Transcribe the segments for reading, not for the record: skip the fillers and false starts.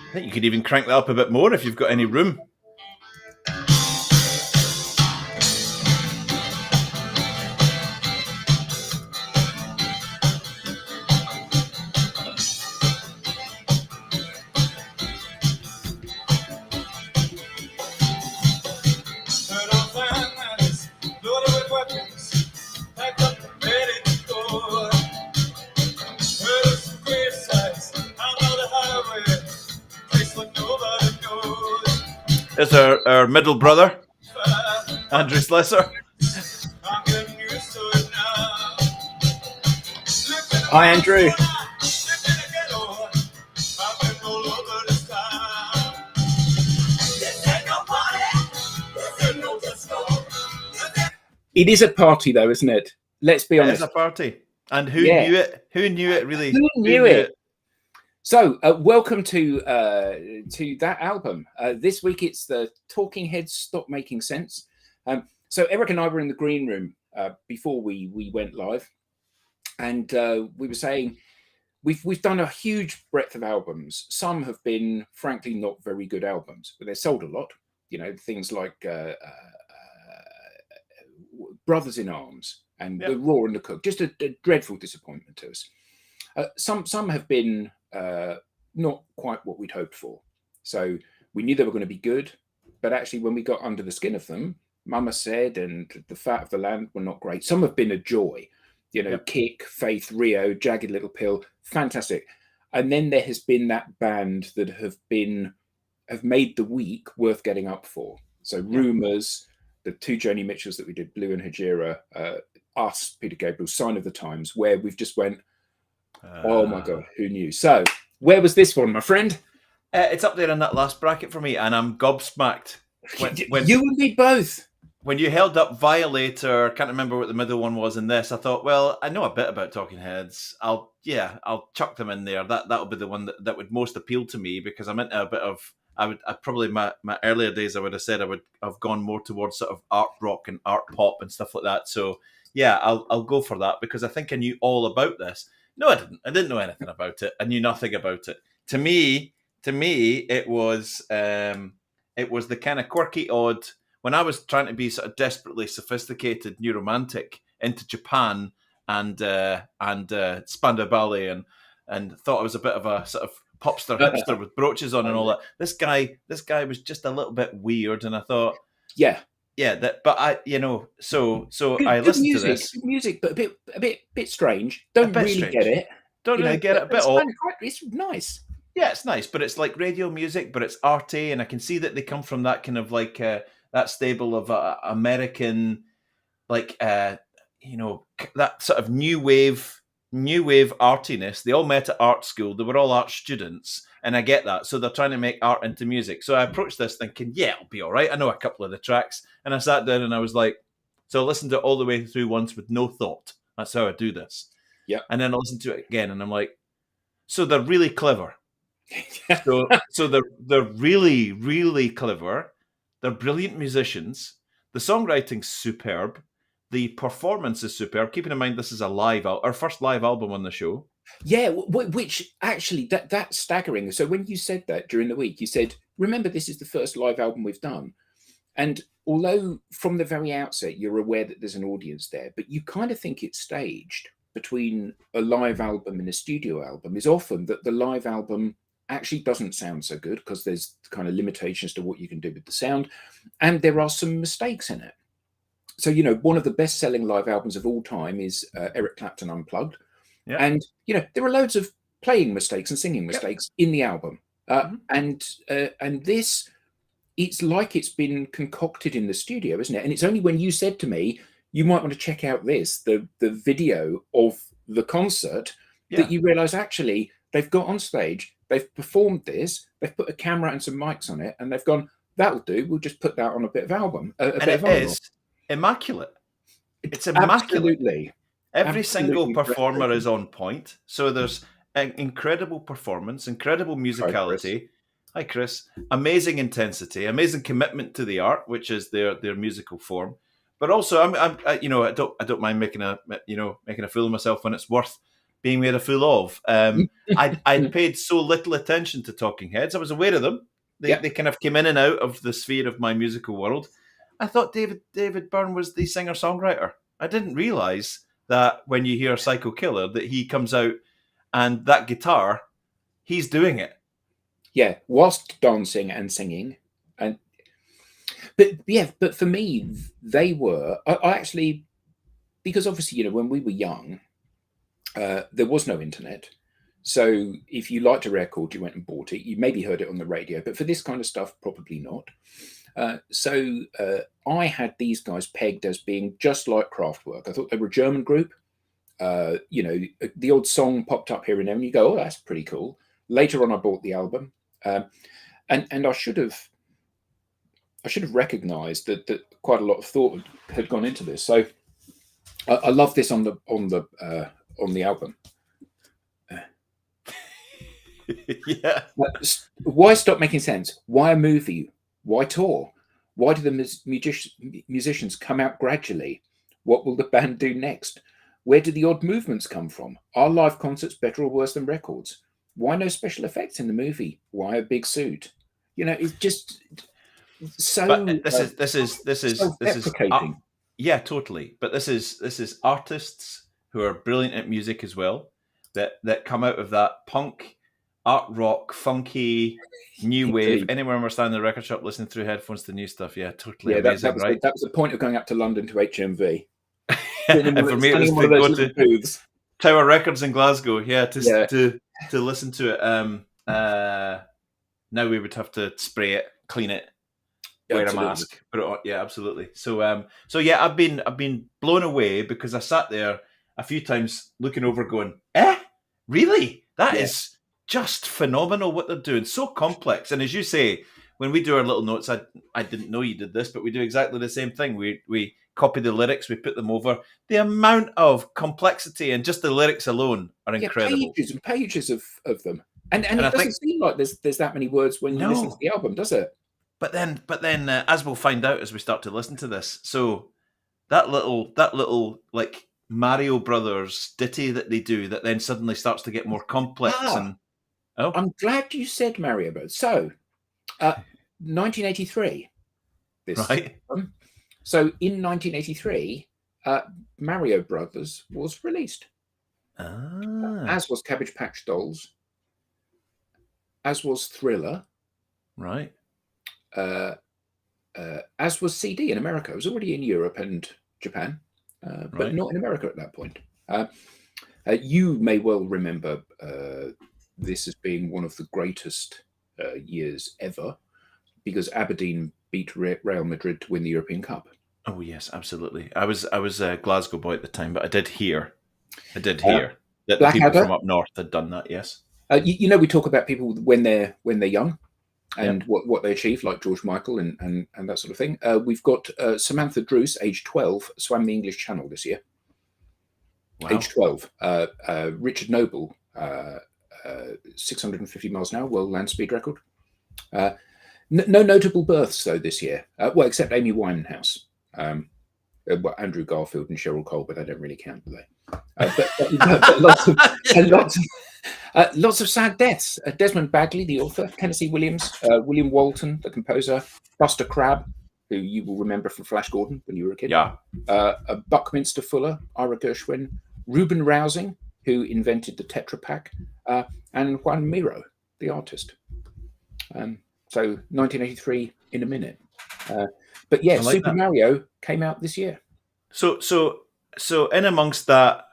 I think you could even crank that up a bit more if you've got any room. There's our middle brother, Andrew Slesser. Hi, Andrew. It is a party, though, isn't it? Let's be honest. It is a party. And who knew it? Who knew it, really? Who knew it? So, welcome to that album. This week, it's the Talking Heads Stop Making Sense. So, Eric and I were in the green room before we went live. And we were saying, we've done a huge breadth of albums. Some have been, frankly, not very good albums, but they're sold a lot. You know, things like Brothers in Arms and The Raw and the Cook, just a dreadful disappointment to us. Some have been not quite what we'd hoped for. So we knew they were going to be good, but actually when we got under the skin of them, Mama Said and The Fat of the Land were not great. Some have been a joy. You know, Kick, Faith, Rio, Jagged Little Pill, fantastic. And then there has been that band that have made the week worth getting up for. So Rumours, the two Joni Mitchells that we did, Blue and Hajira, us, Peter Gabriel, Sign of the Times, where we've just went, oh my God, who knew? So where was this one, my friend? It's up there in that last bracket for me, and I'm gobsmacked. When you and me both. When you held up Violator, can't remember what the middle one was in this. I thought, well, I know a bit about Talking Heads. I'll chuck them in there. That'll be the one that would most appeal to me, because I'm into a bit of. I probably my earlier days I would have said I would have gone more towards sort of art rock and art pop and stuff like that. So yeah, I'll go for that, because I think I knew all about this. No, I didn't. I didn't know anything about it. I knew nothing about it. To me, it was the kind of quirky, odd. When I was trying to be sort of desperately sophisticated, new romantic into Japan and Spandau Ballet and thought I was a bit of a sort of popstar hipster with brooches on and all that. This guy was just a little bit weird, and I thought, yeah. But I, so I listened music, to this. Good music, but a bit strange. Don't really get it. Don't really get it. A bit odd. It's nice. Yeah, it's nice, but it's like radio music, but it's arty, and I can see that they come from that kind of like that stable of American, like that sort of new wave artiness. They all met at art school. They were all art students, and I get that. So they're trying to make art into music. So I approached this thinking, yeah, it'll be all right. I know a couple of the tracks, and I sat down and I was like, so I listened to it all the way through once with no thought. That's how I do this. Yeah. And then I listened to it again, and I'm like, so they're really clever. so they're really, really clever. They're brilliant musicians. The songwriting's superb. The performance is superb. Keeping in mind this is our first live album on the show. Yeah, which actually that's staggering. So when you said that during the week, you said, remember, this is the first live album we've done. And although from the very outset you're aware that there's an audience there, but you kind of think it's staged between a live album and a studio album, is often that the live album actually doesn't sound so good because there's kind of limitations to what you can do with the sound, and there are some mistakes in it. So, one of the best-selling live albums of all time is Eric Clapton Unplugged. Yeah. And, there are loads of playing mistakes and singing mistakes in the album. And this, it's like it's been concocted in the studio, isn't it? And it's only when you said to me, you might want to check out this, the video of the concert, that you realise actually they've got on stage, they've performed this, they've put a camera and some mics on it, and they've gone, that'll do, we'll just put that on a bit of album. Is immaculate. It's immaculate. Absolutely. Every single performer is on point. So there's an incredible performance, incredible musicality. Hi, Chris. Amazing intensity, amazing commitment to the art, which is their musical form. But also, I don't mind making a fool of myself when it's worth being made a fool of. I'd paid so little attention to Talking Heads. I was aware of them. They kind of came in and out of the sphere of my musical world. I thought David Byrne was the singer-songwriter. I didn't realise that when you hear Psycho Killer, that he comes out and that guitar, he's doing it. Yeah, whilst dancing and singing. But for me, they were... I actually... Because obviously, when we were young, there was no internet. So if you liked a record, you went and bought it. You maybe heard it on the radio, but for this kind of stuff, probably not. So I had these guys pegged as being just like Kraftwerk. I thought they were a German group. The odd song popped up here and there, and you go, "Oh, that's pretty cool." Later on, I bought the album, and I should have recognised that quite a lot of thought had gone into this. So I love this on the album. Yeah. Why stop making sense? Why a movie? Why tour? Why do the musicians come out gradually? What will the band do next? Where do the odd movements come from? Are live concerts better or worse than records? Why no special effects in the movie? Why a big suit? It's just so. But this is deprecating. Yeah, totally. But this is artists who are brilliant at music as well, that come out of that punk, art rock, funky, new wave. Anyone we're standing in the record shop listening through headphones to new stuff, yeah, totally amazing, right? That was the point of going up to London to HMV. And for me, it was to go to booths. Tower Records in Glasgow, to listen to it. Now we would have to spray it, clean it, wear a mask, put it on. Yeah, absolutely. So I've been blown away because I sat there a few times looking over, going, really? That is just phenomenal what they're doing. So complex, and as you say, when we do our little notes, I didn't know you did this, but we do exactly the same thing. We copy the lyrics, we put them over. The amount of complexity and just the lyrics alone are incredible. Pages and pages of them, and it doesn't seem like there's that many words when you listen to the album, does it? But then, as we'll find out as we start to listen to this, so that little like Mario Brothers ditty that they do, that then suddenly starts to get more complex. I'm glad you said Mario Brothers. So, 1983. This right. So in 1983, Mario Brothers was released, as was Cabbage Patch Dolls, as was Thriller, right. As was CD in America. It was already in Europe and Japan, but not in America at that point. You may well remember this as being one of the greatest years ever, because Aberdeen beat Real Madrid to win the European Cup. Oh yes, absolutely. I was a Glasgow boy at the time, but I did hear that the people from up north had done that. Yes. We talk about people when they're young, and what they achieve, like George Michael and that sort of thing. We've got Samantha Druce, age 12, swam the English Channel this year. Wow. Age 12. Richard Noble, 650 miles an hour, world land speed record. No notable births though this year. Except Amy Winehouse. Andrew Garfield and Cheryl Cole, but they don't really count, do they? But lots of sad deaths. Desmond Bagley, the author, Tennessee Williams, William Walton, the composer, Buster Crabbe, who you will remember from Flash Gordon when you were a kid. Yeah. Buckminster Fuller, Ira Gershwin, Ruben Rousing, who invented the Tetra Pak, and Juan Miro, the artist. So 1983 in a minute. But yeah, like Super Mario came out this year. So in amongst that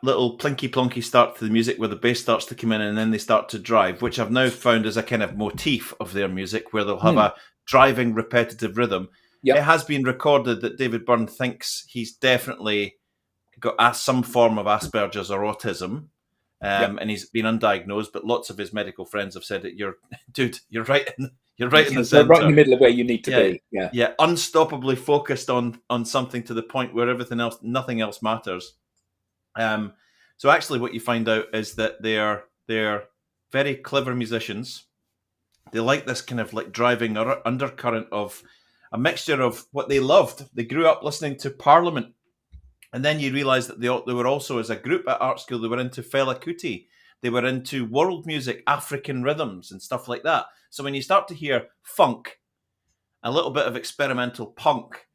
little plinky plonky start to the music where the bass starts to come in and then they start to drive, which I've now found as a kind of motif of their music, where they'll have a driving repetitive rhythm. Yep. It has been recorded that David Byrne thinks he's definitely got some form of Asperger's or autism. And he's been undiagnosed, but lots of his medical friends have said that you're right in the center, right in the middle of where you need to be. Yeah, unstoppably focused on something to the point where nothing else matters. So actually, what you find out is that they're very clever musicians. They like this kind of like driving undercurrent of a mixture of what they loved. They grew up listening to Parliament And then you realise that they were also, as a group at art school, they were into Fela Kuti. They were into world music, African rhythms and stuff like that. So when you start to hear funk, a little bit of experimental punk,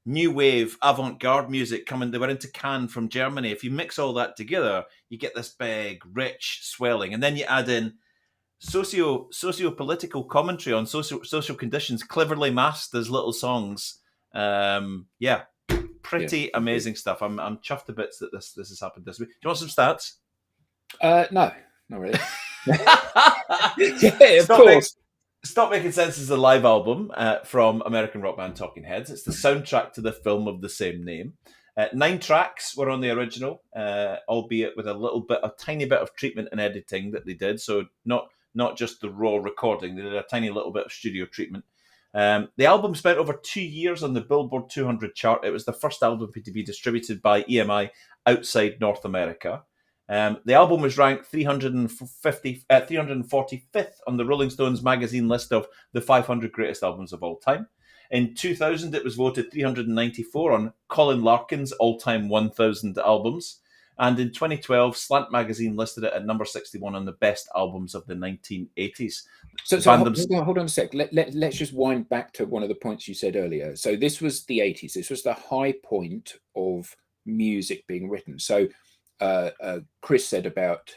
new wave, avant-garde music coming, they were into Cannes from Germany. If you mix all that together, you get this big, rich swelling. And then you add in socio-political commentary on social conditions, cleverly masked as little songs. Pretty amazing stuff. I'm chuffed to bits that this has happened this week. Do you want some stats? No, not really. Yeah, of course. Stop Making Sense is a live album from American rock band Talking Heads. It's the soundtrack to the film of the same name. 9 tracks were on the original, albeit with a tiny bit of treatment and editing that they did. So not just the raw recording. They did a tiny little bit of studio treatment. The album spent over 2 years on the Billboard 200 chart. It was the first album to be distributed by EMI outside North America. The album was ranked 345th on the Rolling Stones magazine list of the 500 greatest albums of all time. In 2000, it was voted 394 on Colin Larkin's all-time 1,000 albums. And in 2012, Slant magazine listed it at number 61 on the best albums of the 1980s. So hold on a sec. Let's just wind back to one of the points you said earlier. So this was the 80s. This was the high point of music being written. So Chris said about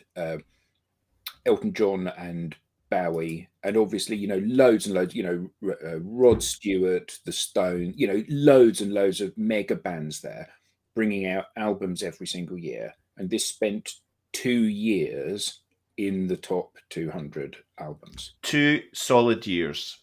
Elton John and Bowie, and obviously, loads and loads, Rod Stewart, The Stone, loads and loads of mega bands there bringing out albums every single year. And this spent 2 years in the top 200 albums. 2 solid years.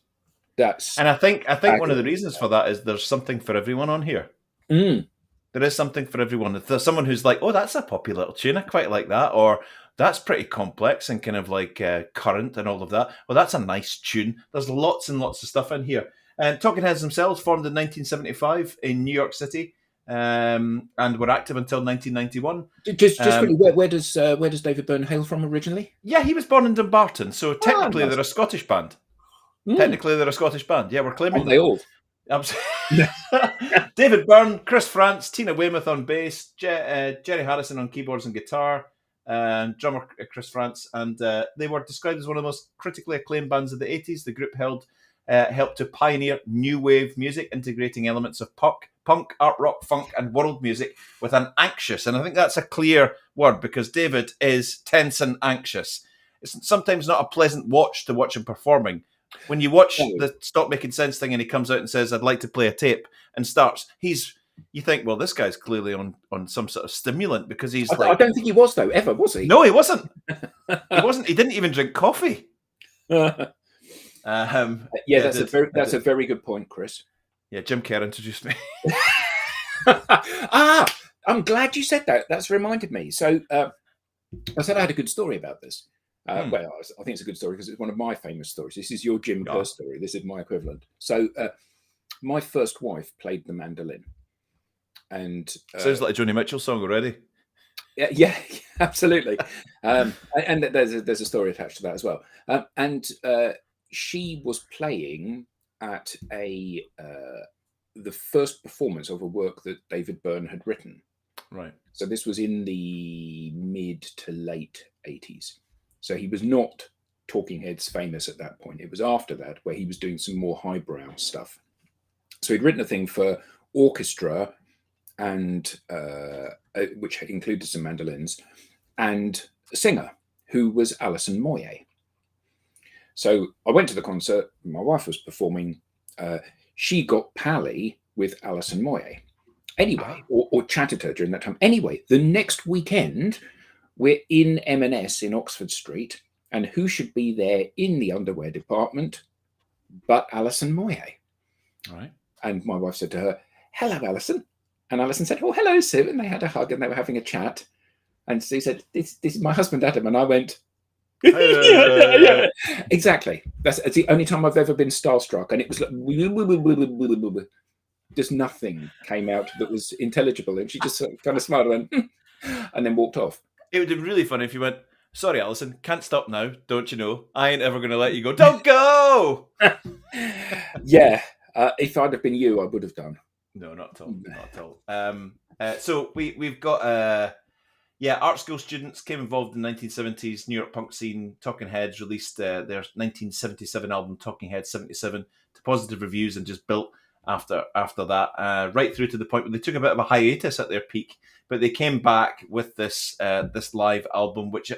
And I think one of the reasons for that is there's something for everyone on here. There is something for everyone. If there's someone who's like, oh, that's a poppy little tune, I quite like that, or that's pretty complex and kind of like current and all of that. Well, that's a nice tune. There's lots and lots of stuff in here. And Talking Heads themselves formed in 1975 in New York City, and were active until 1991. Just quickly, where does David Byrne hail from originally? Yeah, he was born in Dumbarton, so technically they're a Scottish band. Technically they're a Scottish band. Yeah, we're claiming. Aren't they all? David Byrne, Chris Frantz, Tina Weymouth on bass, Jerry Harrison on keyboards and guitar, drummer Chris Frantz, and they were described as one of the most critically acclaimed bands of the 80s. The group helped to pioneer new wave music, integrating elements of punk, art rock, funk, and world music with an anxious, and I think that's a clear word because David is tense and anxious. It's sometimes not a pleasant watch to watch him performing. When you watch the Stop Making Sense thing and he comes out and says, I'd like to play a tape, and starts, you think, well, this guy's clearly on some sort of stimulant because he's I don't think he was, though, ever, was he? No, he wasn't. He wasn't. He didn't even drink coffee. That's a very good point, Chris. Yeah, Jim Kerr introduced me. I'm glad you said that. That's reminded me. So I said I had a good story about this. Well, I think it's a good story because it's one of my famous stories. This is your Jim Kerr story. This is my equivalent. So my first wife played the mandolin. And sounds like a Joni Mitchell song already. Yeah, absolutely. And there's a story attached to that as well. And she was playing at the first performance of a work that David Byrne had written. Right. So this was in the mid to late 80s. So he was not Talking Heads famous at that point. It was after that where he was doing some more highbrow stuff. So he'd written a thing for orchestra, and which included some mandolins, and a singer who was Alison Moyet. So I went to the concert. My wife was performing. She got pally with Alison Moyet. Anyway, or chatted to her during that time. Anyway, the next weekend, we're in M&S in Oxford Street, and who should be there in the underwear department but Alison Moyet? All right. And my wife said to her, "Hello, Alison." And Alison said, "Oh, hello, Sue." And they had a hug and they were having a chat. And Sue said, "This is my husband, Adam." And I went, yeah. Exactly. That's the only time I've ever been starstruck. And it was like, just nothing came out that was intelligible. And she just kind of smiled and went, and then walked off. It would be really funny if you went, "Sorry, Alison, can't stop now. Don't you know? I ain't ever going to let you go." Don't go! Yeah. If I'd have been you, I would have done. No, not at all. Not at all. So we've got art school students came involved in the 1970s New York punk scene. Talking Heads released their 1977 album Talking Heads 77 to positive reviews and just built after that, right through to the point where they took a bit of a hiatus at their peak, but they came back with this live album, which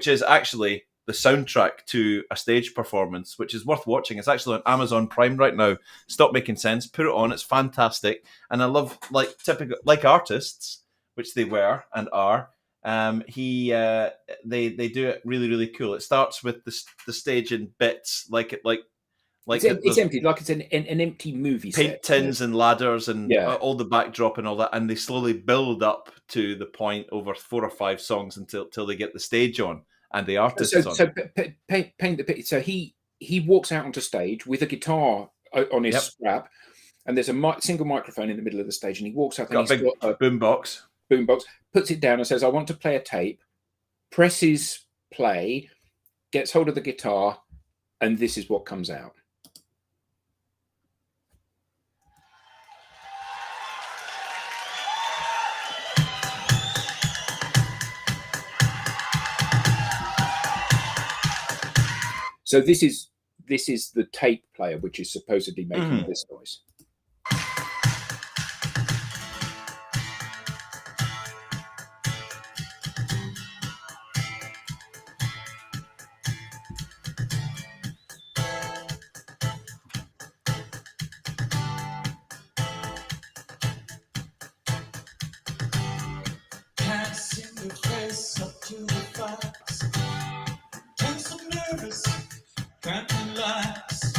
is actually the soundtrack to a stage performance, which is worth watching. It's actually on Amazon Prime right now. Stop Making Sense, put it on. It's fantastic, and I love like artists, which they were and are. They do it really, really cool. It starts with the stage in bits, It's empty, like it's an empty movie paint set. tins and ladders and Yeah. all the backdrop and all that, and they slowly build up to the point over 4 or 5 songs until they get the stage on and the artist is on. So paint the picture. So he walks out onto stage with a guitar on his strap, and there's a single microphone in the middle of the stage, and he walks up and he's got a boombox, puts it down and says, "I want to play a tape," presses play, gets hold of the guitar, and this is what comes out. So this is the tape player, which is supposedly making this noise. Can't seem to face up to the facts. Tense and nervous, can't relax.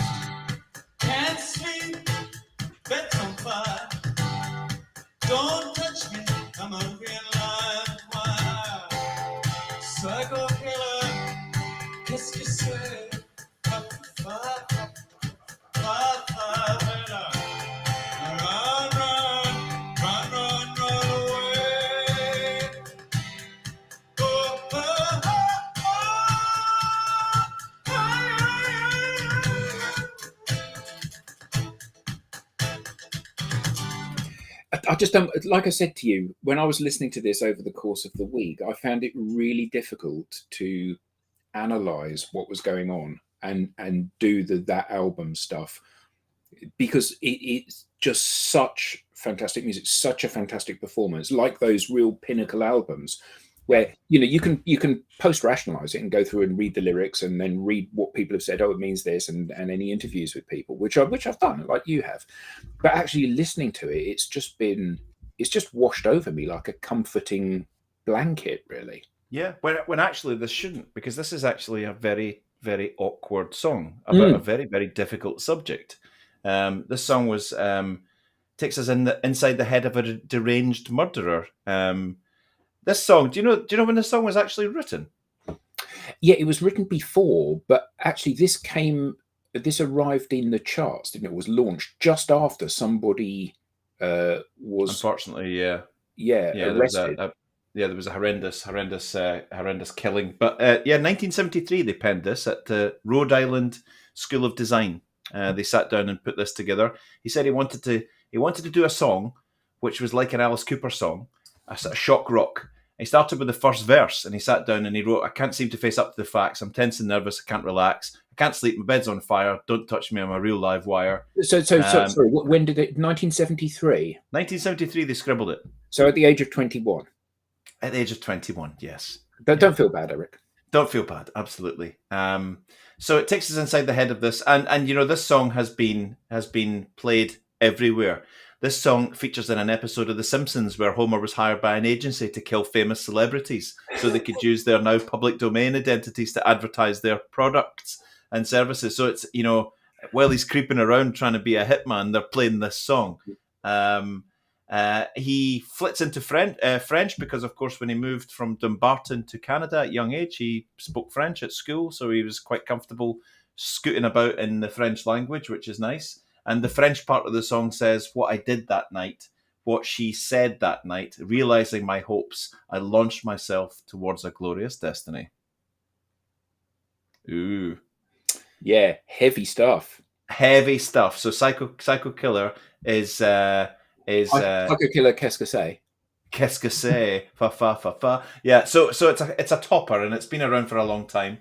Can't sleep, bed's on fire. Don't touch me, I'm a real live wire. Psycho killer, qu'est-ce que c'est? I just don't, like I said to you, when I was listening to this over the course of the week, I found it really difficult to analyze what was going on and do that album stuff, because it's just such fantastic music, such a fantastic performance, like those real pinnacle albums where you can post rationalize it and go through and read the lyrics and then read what people have said, oh, it means this, and any interviews with people, which I've done, like you have, but actually listening to it, it's just washed over me like a comforting blanket, really. Yeah, when actually this shouldn't, because this is actually a very, very awkward song about a very, very difficult subject. This song was takes us inside the head of a deranged murderer. This song, do you know when this song was actually written? Yeah, it was written before, but actually this arrived in the charts, didn't it? It was launched just after somebody was, unfortunately, arrested. There was a horrendous killing. But 1973 they penned this at the Rhode Island School of Design. They sat down and put this together. He said he wanted to do a song which was like an Alice Cooper song, a sort of shock rock. He started with the first verse and he sat down and he wrote, "I can't seem to face up to the facts. I'm tense and nervous. I can't relax. I can't sleep. My bed's on fire. Don't touch me. I'm a real live wire." So sorry, when did it? 1973. 1973 they scribbled it. So at the age of 21. At the age of 21, yes. Don't feel bad, Eric. Don't feel bad, absolutely. So it takes us inside the head of this, and this song has been played everywhere. This song features in an episode of The Simpsons where Homer was hired by an agency to kill famous celebrities so they could use their now public domain identities to advertise their products and services. So it's, while he's creeping around trying to be a hitman, they're playing this song. He flits into French because, of course, when he moved from Dumbarton to Canada at a young age, he spoke French at school, so he was quite comfortable scooting about in the French language, which is nice. And the French part of the song says, "What I did that night, what she said that night, realizing my hopes, I launched myself towards a glorious destiny." Ooh. Yeah, heavy stuff. Heavy stuff. So Psycho Killer is... Psycho Killer, qu'est-ce que c'est? Qu'est-ce que c'est? Fa fa fa fa. Yeah, so it's a topper, and it's been around for a long time.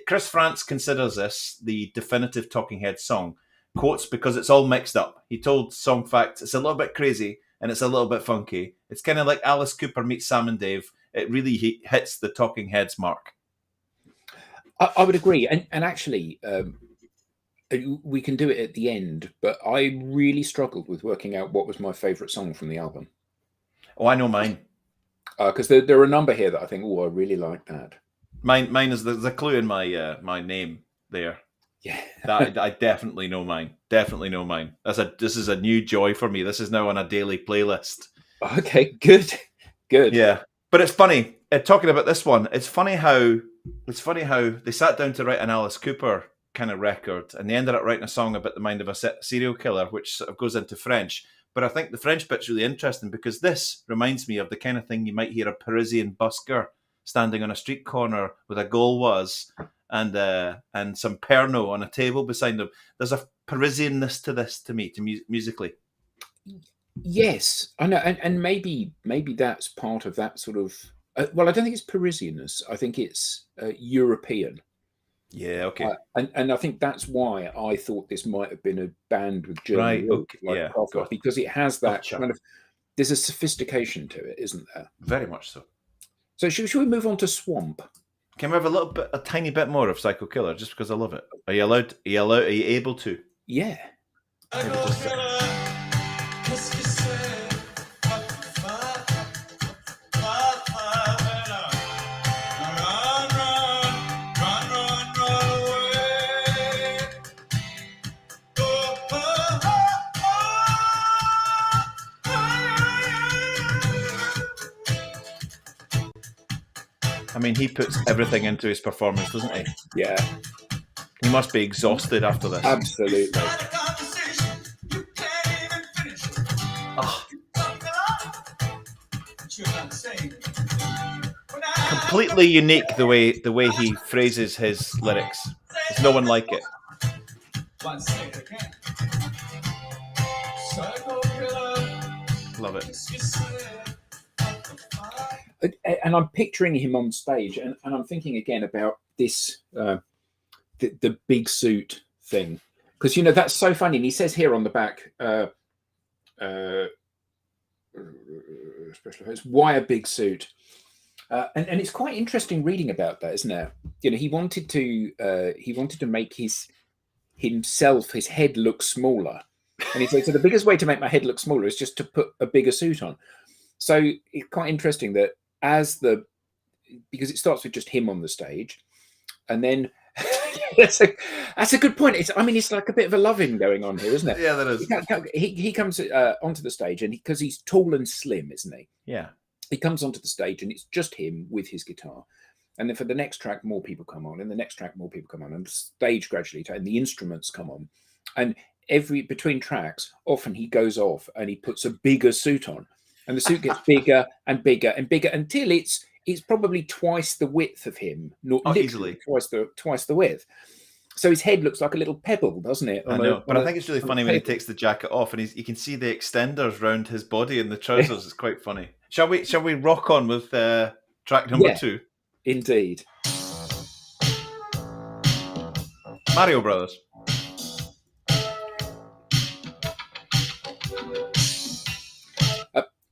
Chris Frantz considers this the definitive Talking Heads song. Quotes, because it's all mixed up. He told Song Facts, it's a little bit crazy and it's a little bit funky. It's kind of like Alice Cooper meets Sam and Dave. It really hits the Talking Heads mark. I would agree. And actually, we can do it at the end, but I really struggled with working out what was my favourite song from the album. Oh, I know mine. Because there are a number here that I think, oh, I really like that. Mine is the clue in my name there. Yeah, I definitely know mine. Definitely know mine. This is a new joy for me. This is now on a daily playlist. Okay, good. Yeah, but it's funny talking about this one. It's funny how they sat down to write an Alice Cooper kind of record, and they ended up writing a song about the mind of a serial killer, which sort of goes into French. But I think the French bit's really interesting because this reminds me of the kind of thing you might hear a Parisian busker standing on a street corner with a Gauloise and some Pernod on a table beside them. There's a Parisianness to this to me, musically. Yes, I know, and maybe that's part of that sort of. Well, I don't think it's Parisianness. I think it's European. Yeah, okay. And I think that's why I thought this might have been a band with German Right, roots, okay, like yeah, Kraftwerk, because it has that Gotcha. kind of. There's a sophistication to it, isn't there? Very much so. So should we move on to Swamp? Can we have a tiny bit more of Psycho Killer, just because I love it? Are you allowed? Are you able to? Yeah. Maybe just I mean, he puts everything into his performance, doesn't he? Yeah, He must be exhausted after this. absolutely. Oh, completely unique the way he phrases his lyrics. There's no one like it. Love it. And I'm picturing him on stage, and I'm thinking again about this the big suit thing, because that's so funny. And he says here on the back, special effects, why a big suit? And it's quite interesting reading about that, isn't it? He wanted to make his head look smaller, and he said, so the biggest way to make my head look smaller is just to put a bigger suit on. So it's quite interesting that because it starts with just him on the stage, and then that's a good point. It's like a bit of a loving going on here, isn't it? Yeah, that is. He comes onto the stage, and because he's tall and slim, isn't he? Yeah. He comes onto the stage, and it's just him with his guitar. And then for the next track, more people come on, and the next track, more people come on, and the stage gradually, and the instruments come on, and between tracks, often he goes off and he puts a bigger suit on, and the suit gets bigger and bigger and bigger until it's probably twice the width of him, not easily twice the width. So his head looks like a little pebble, doesn't it? I know, but I think it's really funny when he takes the jacket off and you can see the extenders round his body and the trousers. It's quite funny. Shall we rock on with track number 2? Indeed. Mario Brothers.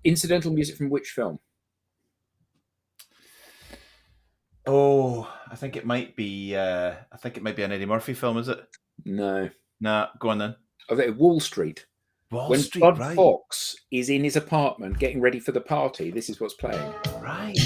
Incidental music from which film? Oh, I think it might be an Eddie Murphy film, is it? No. Nah, go on then. I think Wall Street. Wall Street, Bud right. Fox is in his apartment getting ready for the party, this is what's playing. Right.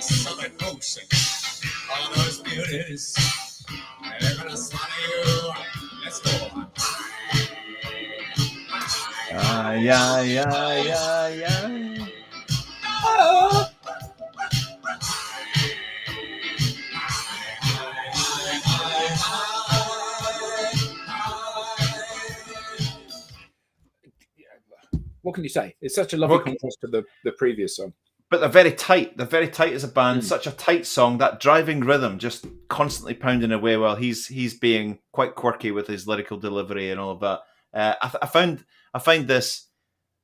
southern ocean. All those beauties, they're gonna swallow you. Let's go. Yeah, yeah, yeah. What can you say? It's such a lovely What- contrast to the previous song. But they're very tight. They're very tight as a band. Mm. Such a tight song. That driving rhythm just constantly pounding away while he's being quite quirky with his lyrical delivery and all of that. I find this.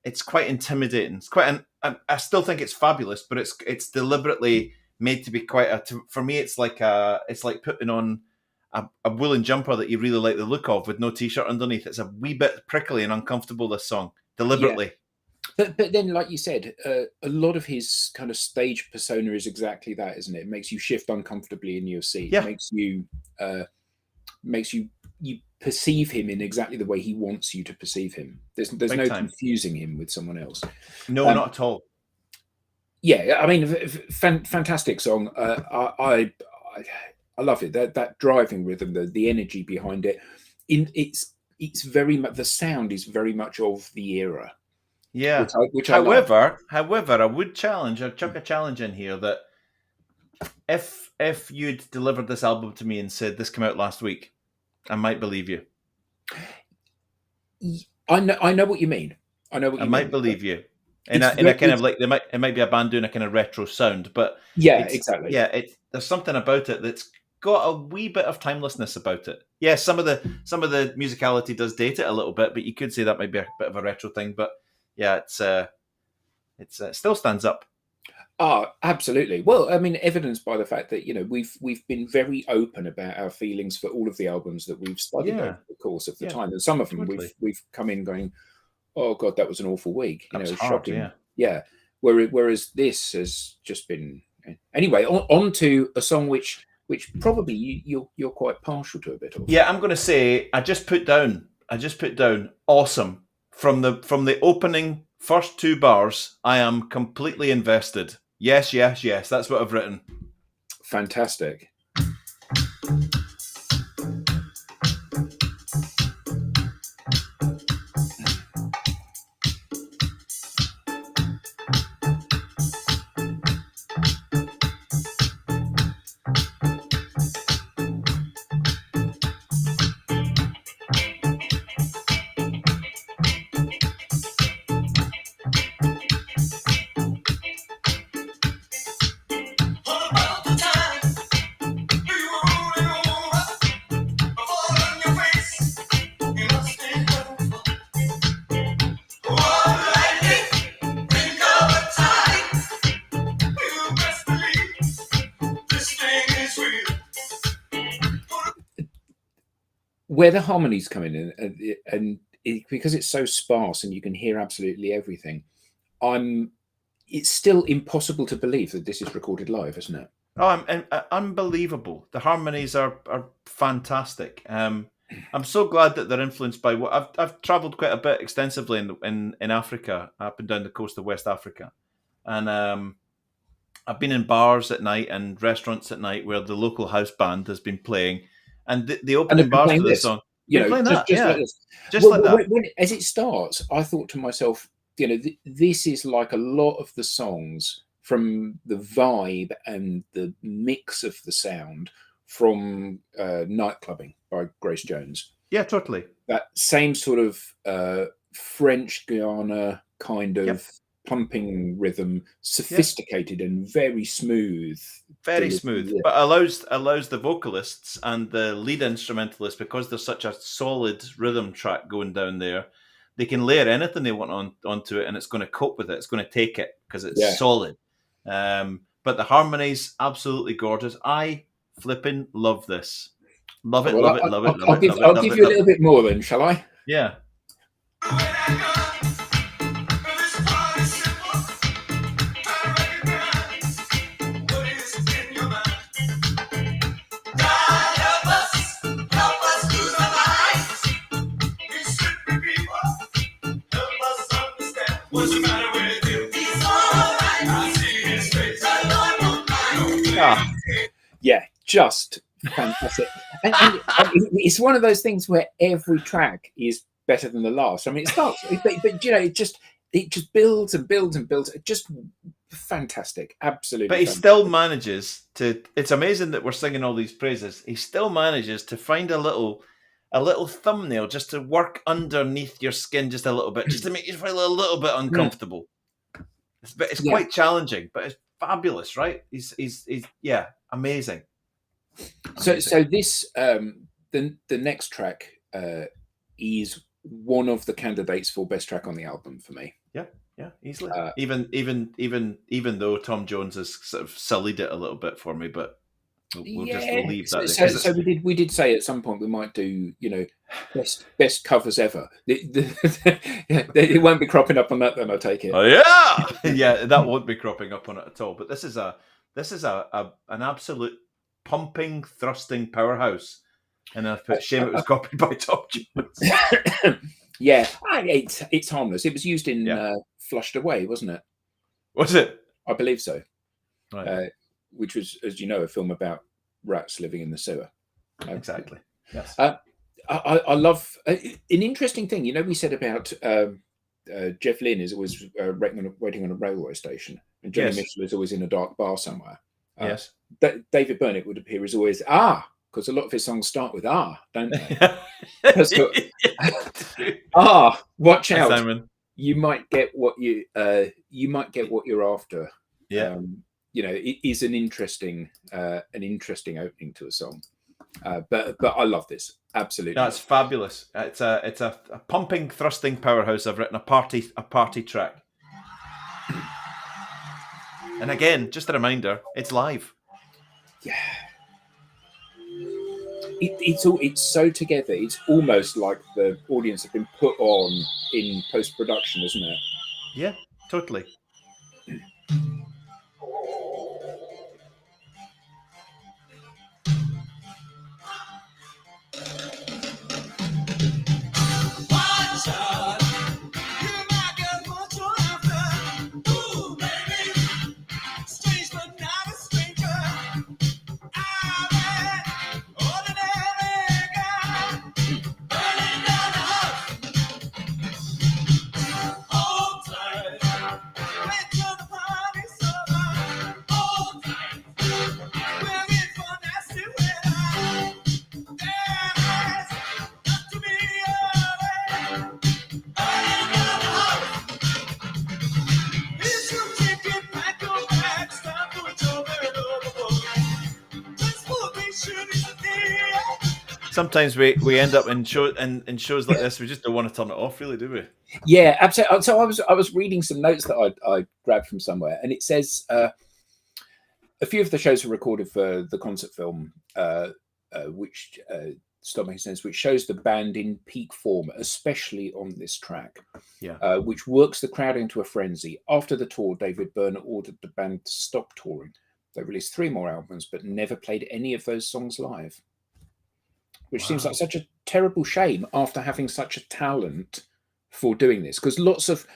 It's quite intimidating. It's quite. I still think it's fabulous, but it's deliberately made to be quite. For me, it's like putting on a woolen jumper that you really like the look of with no t-shirt underneath. It's a wee bit prickly and uncomfortable. This song deliberately. But then, like you said, a lot of his kind of stage persona is exactly that, isn't it? It makes you shift uncomfortably in your seat. Yeah. It makes you perceive him in exactly the way he wants you to perceive him. There's Big no time. confusing him with someone else. No, not at all. Yeah, I mean, fantastic song. I love it. That driving rhythm, the energy behind it. It's very much, the sound is very much of the era. Yeah. Which I love. However, I would challenge. I'd chuck a challenge in here that if you'd delivered this album to me and said this came out last week, I might believe you. I know what you mean. I might believe you. In It's a kind of like it might be a band doing a kind of retro sound, but Yeah, it's- exactly. yeah, there's something about it that's got a wee bit of timelessness about it. Yeah, some of the musicality does date it a little bit, but you could say that might be a bit of a retro thing. But yeah, it still stands up. Absolutely. Well, I mean, evidenced by the fact that we've been very open about our feelings for all of the albums that we've studied Yeah. over the course of the Yeah, time. And some of them totally. we've come in going, "Oh God, that was an awful week." That was It's hard, shocking. yeah. Yeah. Whereas this has just been anyway. On to a song which probably you're quite partial to a bit of. Yeah, I'm going to say I just put down awesome from the opening first two bars. I am completely invested. Yes, yes, yes. That's what I've written. Fantastic. About the time you were rolling over, fall on your face, you must think over. Oh, lightning, think of the time. You best believe this thing is real. Where the harmonies come in and because it's so sparse and you can hear absolutely everything, it's still impossible to believe that this is recorded live, isn't it? Oh, unbelievable. The harmonies are fantastic. I'm so glad that they're influenced by what I've travelled quite a bit extensively in Africa, up and down the coast of West Africa, and I've been in bars at night and restaurants at night where the local house band has been playing, and the opening been bars playing for this this. song, You know, playing just, that, yeah. like this. just like that. As it starts, I thought to myself, this is like a lot of the songs from the vibe and the mix of the sound from Nightclubbing by Grace Jones. Yeah, totally. That same sort of French Guiana kind of Yep. pumping rhythm, sophisticated and very smooth. Very delivery, smooth, yeah. but allows the vocalists and the lead instrumentalists, because there's such a solid rhythm track going down there, they can layer anything they want onto it, and it's going to cope with it. It's going to take it because it's Yeah. solid. But the harmonies, absolutely gorgeous. I flipping love this. Love it, Well, love it, love it, I'll love it, give, love it, I'll love give it, you a love little bit more then, shall I? it. Yeah. When I go, this party's simple. I recognize what is in your mind. God help us lose our minds. We should be people. Help us understand what's the matter with you. He's all right. I see his face. The Lord will find. Ah, Yeah, just fantastic. And it's one of those things where every track is better than the last. I mean, it starts, but you know, it just builds and builds and builds. Just fantastic, absolutely. but he fantastic. still manages to. It's amazing that we're singing all these praises. He still manages to find a little thumbnail just to work underneath your skin just a little bit, just to make you feel a little bit uncomfortable. It's Yeah. quite challenging, but it's fabulous, right? He's yeah, amazing. So this the next track is one of the candidates for best track on the album for me. Yeah, easily. Even though Tom Jones has sort of sullied it a little bit for me, but we'll leave that. So we did say at some point we might do, you know, best covers ever. It won't be cropping up on that then, I take it. Oh yeah, yeah, that won't be cropping up on it at all. But this is an absolute pumping, thrusting powerhouse. And I put shame it was copied by Tom Jones. Yeah, it's harmless. It was used in Flushed Away, wasn't it? Was it? I believe so. Right. Which was, as you know, a film about rats living in the sewer. Exactly. Yes. I love an interesting thing. You know, we said about Jeff Lynne is always waiting on a railway station, and Joni Mitchell is always in a dark bar somewhere. Yes. David Burnett would appear as always because a lot of his songs start with don't they? So, watch out! Simon. You might get what you're after. Yeah. You know, it is an interesting opening to a song. But I love this. Absolutely. That's fabulous. It's a pumping, thrusting powerhouse. I've written a party track. And again, just a reminder, it's live. Yeah. It's so together. It's almost like the audience have been put on in post-production, isn't it? Yeah, totally. Sometimes we end up in shows like this. We just don't want to turn it off, really, do we? Yeah, absolutely. So I was reading some notes that I grabbed from somewhere, and it says a few of the shows were recorded for the concert film, which Stop Making Sense, which shows the band in peak form, especially on this track. Yeah. Which works the crowd into a frenzy. After the tour, David Byrne ordered the band to stop touring. They released 3 more albums, but never played any of those songs live. Which seems like such a terrible shame after having such a talent for doing this. Because lots of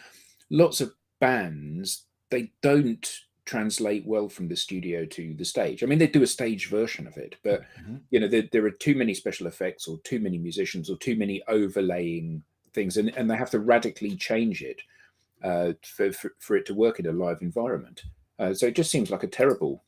bands, they don't translate well from the studio to the stage. I mean, they do a stage version of it, but you know, there are too many special effects or too many musicians or too many overlaying things, and they have to radically change it for it to work in a live environment. So it just seems like a terrible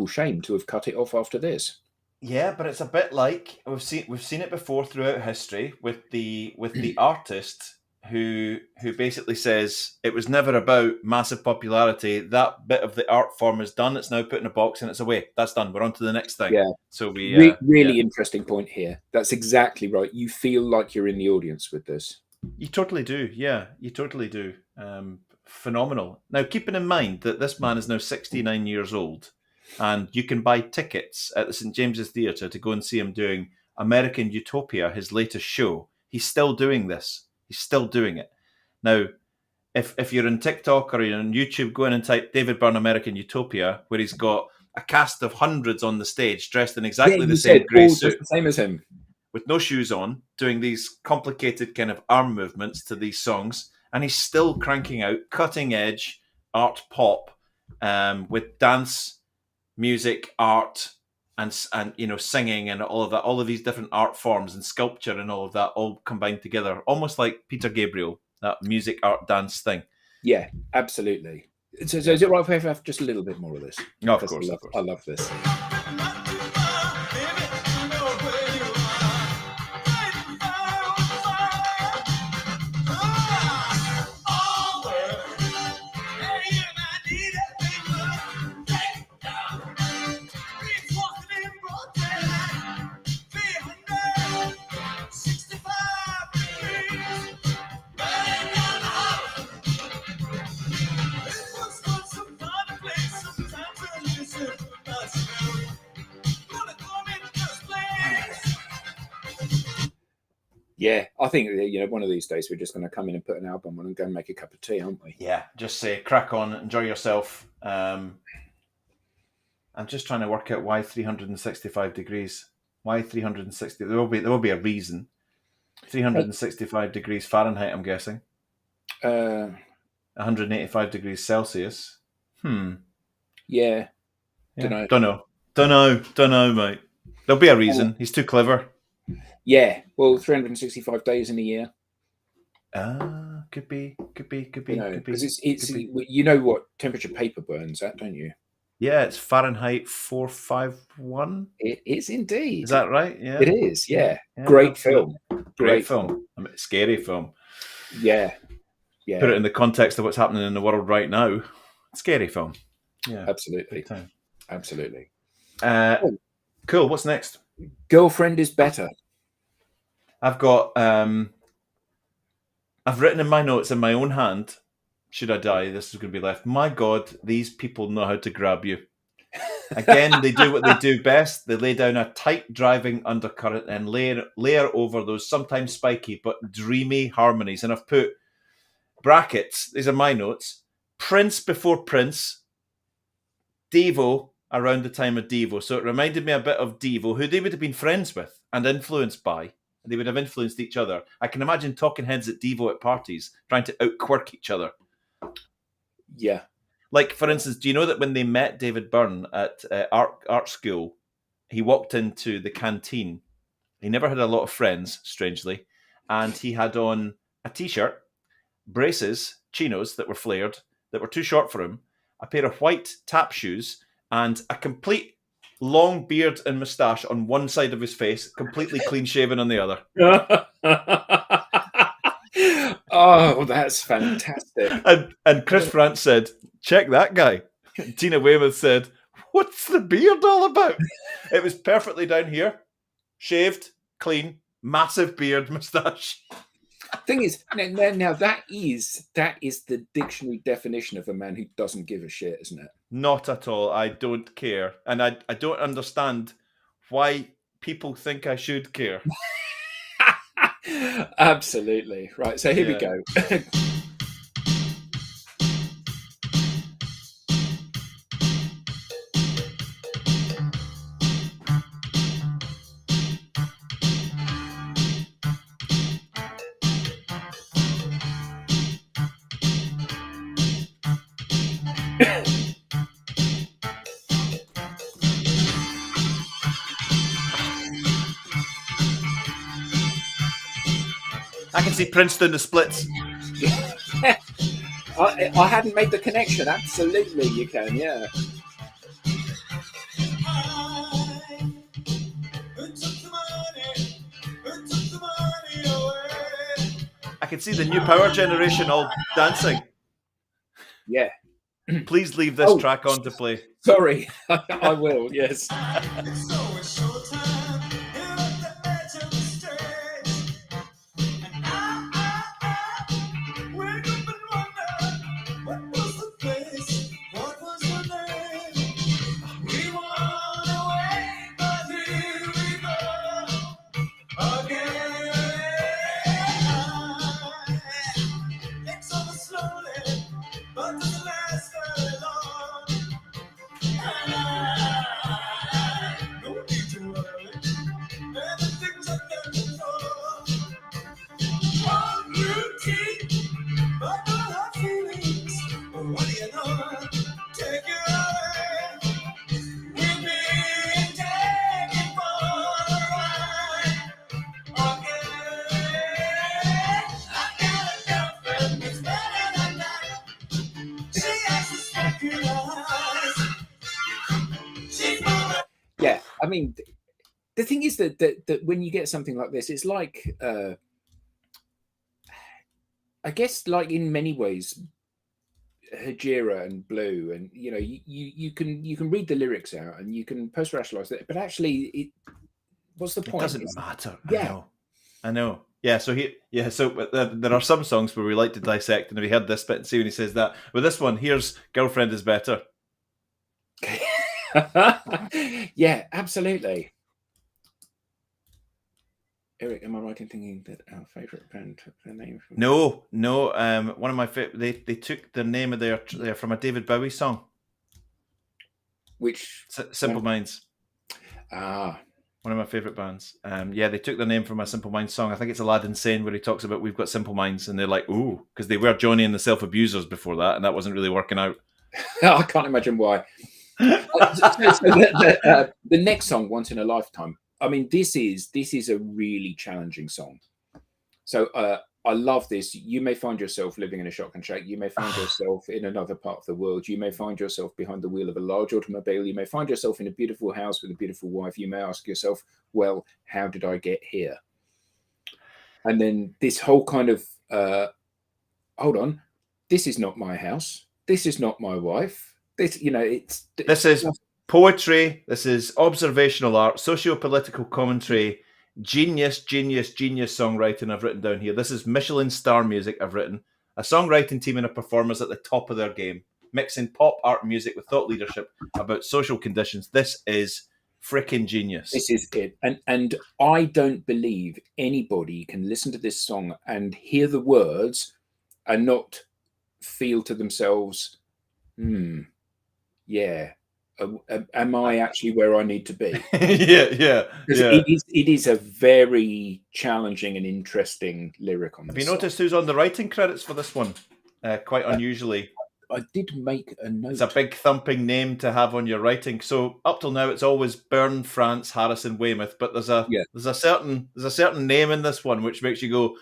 shame to have cut it off after this. Yeah, but it's a bit like we've seen it before throughout history with the artist who basically says it was never about massive popularity. That bit of the art form is done. It's now put in a box and it's away. That's done. We're on to the next thing. Yeah. So we really interesting point here. That's exactly right. You feel like you're in the audience with this. You totally do. Yeah, you totally do. Phenomenal. Now, keeping in mind that this man is now 69 years old. And you can buy tickets at the St. James's Theatre to go and see him doing American Utopia, his latest show. He's still doing this. He's still doing it. Now, if you're on TikTok or you're on YouTube, go in and type David Byrne American Utopia, where he's got a cast of hundreds on the stage dressed in exactly the same grey suit. The same as him. With no shoes on, doing these complicated kind of arm movements to these songs. And he's still cranking out cutting edge art pop with dance music, art, and singing and all of that, all of these different art forms and sculpture and all of that all combined together, almost like Peter Gabriel, that music, art, dance thing. Yeah, absolutely. So is it right if I have just a little bit more of this? No, of Because course, I love this. Yeah, I think one of these days we're just going to come in and put an album on and go and make a cup of tea, aren't we? Yeah, just say crack on, enjoy yourself. I'm just trying to work out why 365 degrees. Why 360? There will be a reason. 365 degrees Fahrenheit, I'm guessing. 185 degrees Celsius. Yeah. Don't know, mate. There'll be a reason. He's too clever. Yeah. Well, 365 days in a year. Could be. Because it's you know what temperature paper burns at, don't you? Yeah, it's Fahrenheit 451. It is indeed. Is that right? Yeah. It is. Yeah. Great absolutely. film. Great film. I mean, scary film. Yeah. Yeah. Put it in the context of what's happening in the world right now. Scary film. Yeah. Absolutely. Absolutely. Cool. What's next? Girlfriend is better. I've got. I've written in my notes in my own hand. Should I die, this is going to be left. My God, these people know how to grab you. Again, they do what they do best. They lay down a tight driving undercurrent and layer over those sometimes spiky but dreamy harmonies. And I've put brackets. These are my notes. Prince before Prince. Devo around the time of Devo. So it reminded me a bit of Devo, who they would have been friends with and influenced by. They would have influenced each other. I can imagine talking heads at Devo at parties trying to outquirk each other. Yeah. Like, for instance, do you know that when they met David Byrne at art school, he walked into the canteen. He never had a lot of friends, strangely, and he had on a T-shirt, braces, chinos that were flared, that were too short for him, a pair of white tap shoes, and a complete long beard and moustache on one side of his face, completely clean-shaven on the other. Oh, that's fantastic. And Chris Frantz said, check that guy. Tina Weymouth said, what's the beard all about? It was perfectly down here, shaved, clean, massive beard, moustache. Thing is, now that is the dictionary definition of a man who doesn't give a shit, isn't it? Not at all. I don't care. And I don't understand why people think I should care. Absolutely. Right, so here we go. I can see Prince doing the splits. I hadn't made the connection. Absolutely, you can, yeah. I can see the new power generation all dancing. Yeah. Please leave this track on to play. Sorry, I will, yes. I mean, the thing is that when you get something like this, it's like, I guess, like in many ways, Hajira and Blue, and you know, you can read the lyrics out and you can post rationalize it, but actually, what's the It point? doesn't matter. Yeah. I know. Yeah. So there are some songs where we like to dissect, and we heard this bit and see when he says that. With this one, here's "Girlfriend Is Better." Yeah, absolutely. Eric, am I right in thinking that our favourite band took their name from? No. One of my they took the name of their from a David Bowie song. Which Simple Minds. Ah, One of my favourite bands. Yeah, they took their name from a Simple Minds song. I think it's Aladdin Sane, where he talks about we've got simple minds, and they're like, ooh, because they were Johnny and the Self Abusers before that, and that wasn't really working out. I can't imagine why. The next song, "Once in a Lifetime." I mean, this is a really challenging song. So I love this. You may find yourself living in a shotgun shack. You may find yourself in another part of the world. You may find yourself behind the wheel of a large automobile. You may find yourself in a beautiful house with a beautiful wife. You may ask yourself, well, how did I get here? And then this whole kind of, hold on, this is not my house. This is not my wife. This is poetry. This is observational art, socio-political commentary, genius songwriting I've written down here. This is Michelin star music I've written. A songwriting team and a performers at the top of their game, mixing pop art music with thought leadership about social conditions. This is freaking genius. This is it. And I don't believe anybody can listen to this song and hear the words and not feel to themselves, yeah, am I actually where I need to be? yeah. It is a very challenging and interesting lyric on this. Have you noticed who's on the writing credits for this one? Quite unusually. I did make a note. It's a big thumping name to have on your writing. So up till now, it's always Byrne, France, Harrison, Weymouth. But there's a certain name in this one which makes you go,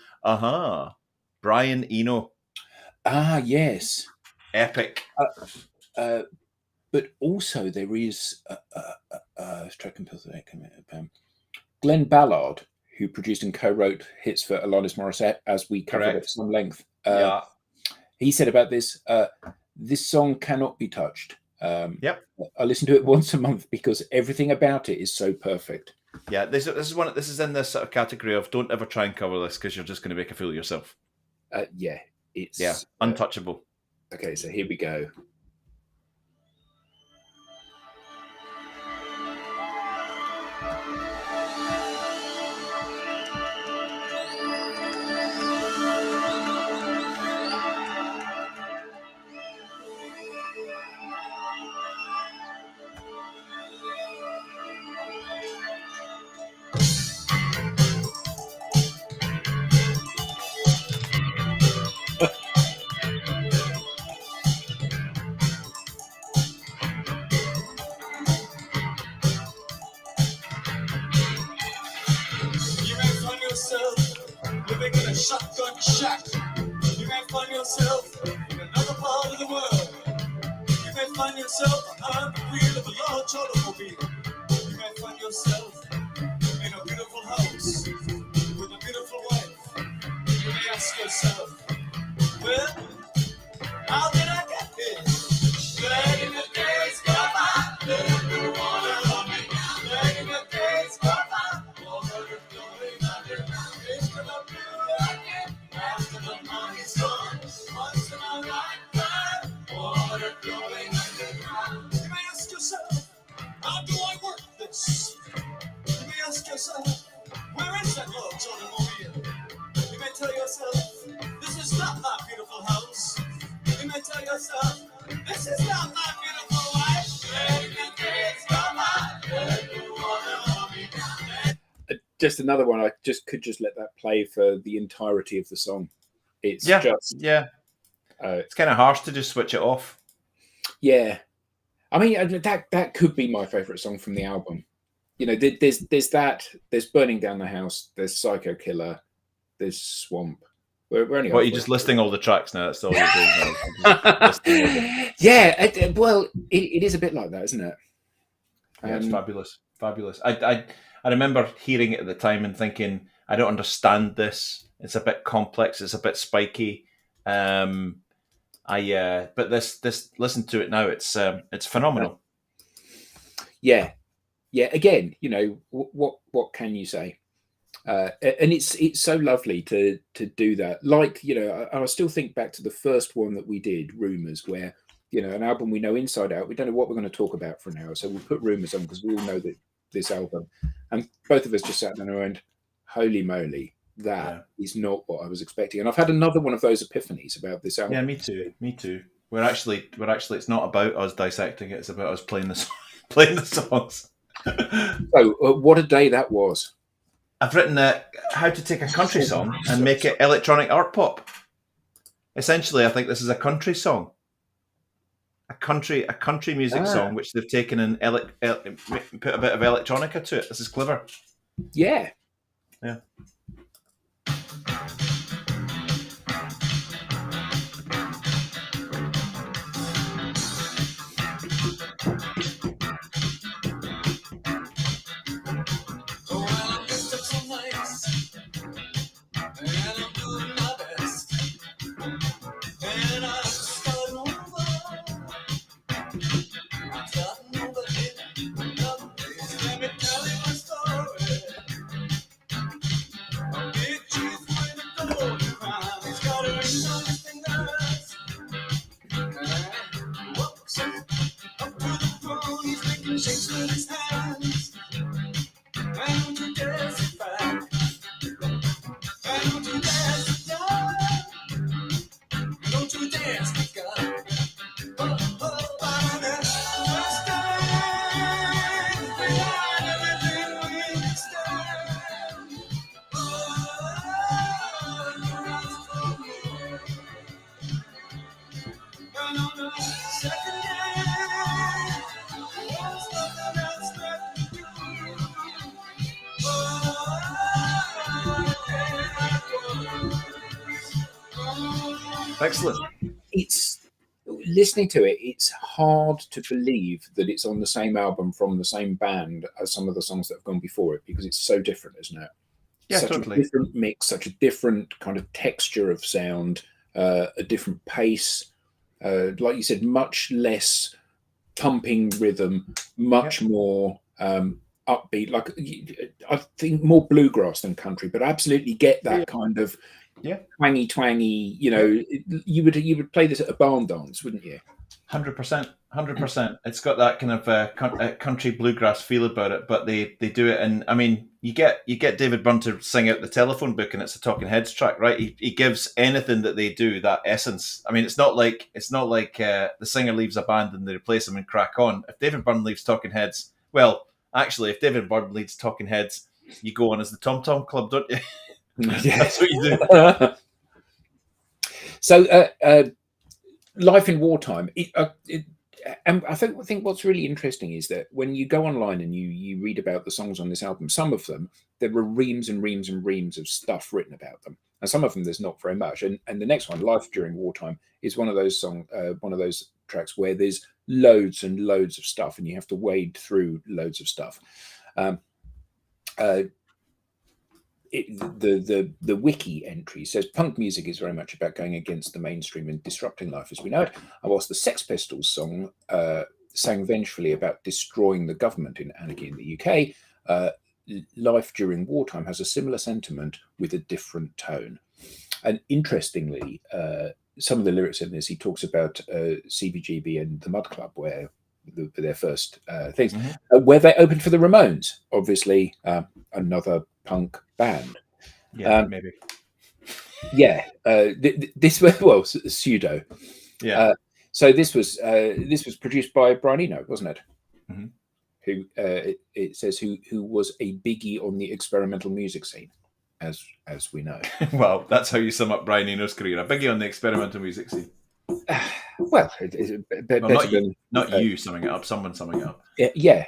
Brian Eno. Ah, yes. Epic. But also there is Glenn Ballard, who produced and co-wrote hits for Alanis Morissette, as we covered at some length. He said about this, this song cannot be touched. Yep. I listen to it once a month because everything about it is so perfect. Yeah, this is in this sort of category of don't ever try and cover this because you're just going to make a fool of yourself. It's untouchable. Okay, so here we go. Living in a shotgun shack. You may find yourself in another part of the world. You may find yourself behind the wheel of a large automobile. You may find yourself in a beautiful house with a beautiful wife. You may ask yourself, well, how did I get here? Glad in the days gone by, let the water on me. Glad in the days gone by, water flowing underground. Into the blue again, after the money's gone. Once in a lifetime, water flowing underground. You may ask yourself, how do I work this? You may ask yourself, where is that large automobile? You may tell yourself, this is not my beautiful house. You may tell yourself, this is not my beautiful wife. Let the days go by, let the water on me down. Just another one. I could let that play for the entirety of the song. It's it's kind of harsh to just switch it off. Yeah, I mean that could be my favorite song from the album. You know, there's that. There's Burning Down the House. There's Psycho Killer. There's Swamp. We're only. What, you're just listing all the tracks now? That's all you're doing now. Yeah, well, it is a bit like that, isn't it? Yeah, it's fabulous, fabulous. I remember hearing it at the time and thinking, I don't understand this. It's a bit complex. It's a bit spiky. But this listen to it now. It's phenomenal. Yeah. Again, you know, what can you say? And it's so lovely to do that. Like, you know, I still think back to the first one that we did, Rumours, where, you know, an album we know inside out. We don't know what we're going to talk about for an hour, so we'll put Rumours on because we all know that this album. And both of us just sat there and went, "Holy moly, that is not what I was expecting." And I've had another one of those epiphanies about this album. Yeah, me too. Me too. We're actually. It's not about us dissecting it. It's about us playing the songs. So, what a day that was! I've written how to take a country song and make it electronic art pop. Essentially, I think this is a country song, a country music song, which they've taken and put a bit of electronica to it. This is clever. Yeah. Excellent. It's listening to it. It's hard to believe that it's on the same album from the same band as some of the songs that have gone before it, because it's so different, isn't it? Yeah, such totally. a different mix, such a different kind of texture of sound, a different pace. Like you said, much less pumping rhythm, much more upbeat. Like I think more bluegrass than country, but I absolutely get that kind of twangy. You know, you would play this at a barn dance, wouldn't you? 100%. It's got that kind of country bluegrass feel about it, but they do it, and I mean, you get David Byrne to sing out the Telephone Book, and it's a Talking Heads track, right? He gives anything that they do that essence. I mean, it's not like the singer leaves a band and they replace him and crack on. If David Byrne leaves Talking Heads, well, actually, if David Byrne leads Talking Heads, you go on as the Tom Tom Club, don't you? That's what you do. So, Life in Wartime. And I think what's really interesting is that when you go online and you read about the songs on this album, some of them there were reams and reams and reams of stuff written about them, and some of them there's not very much. And the next one, Life During Wartime, is one of those tracks where there's loads and loads of stuff, and you have to wade through loads of stuff. The wiki entry says punk music is very much about going against the mainstream and disrupting life as we know it. And whilst the Sex Pistols song sang vengefully about destroying the government in Anarchy in the UK, Life During Wartime has a similar sentiment with a different tone. And interestingly, some of the lyrics in this, he talks about CBGB and the Mud Club, where their first things, where they opened for the Ramones, obviously another punk band. Yeah, maybe. Yeah, this was pseudo. Yeah. So this was produced by Brian Eno, wasn't it? Mm-hmm. Who it says who was a biggie on the experimental music scene, as we know. Well, that's how you sum up Brian Eno's career. A biggie on the experimental music scene. Well, not you summing it up. Someone summing it up. Yeah,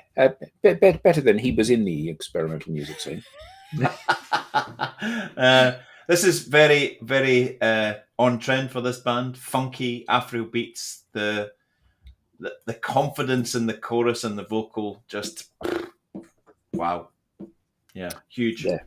better than he was in the experimental music scene. This is very, very on trend for this band. Funky Afro beats. The the confidence in the chorus and the vocal, just wow. Yeah, huge. Yeah.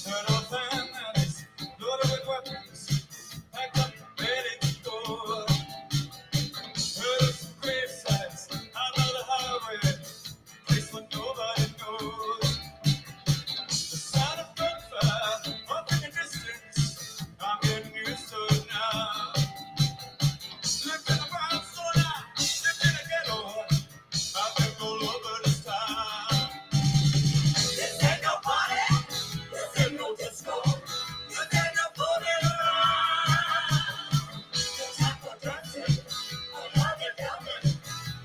Heard of families loaded with weapons, packed up, ready to go. Heard of some grave sites out on the highway, place where nobody knows. The sound of gunfire up in the distance, I'm getting used to it now. Lived in a brownstone, lived in a ghetto, I've been all over this town. This ain't no party, this ain't no disco, this ain't no fooling around. The time for dancing, I love it, helping,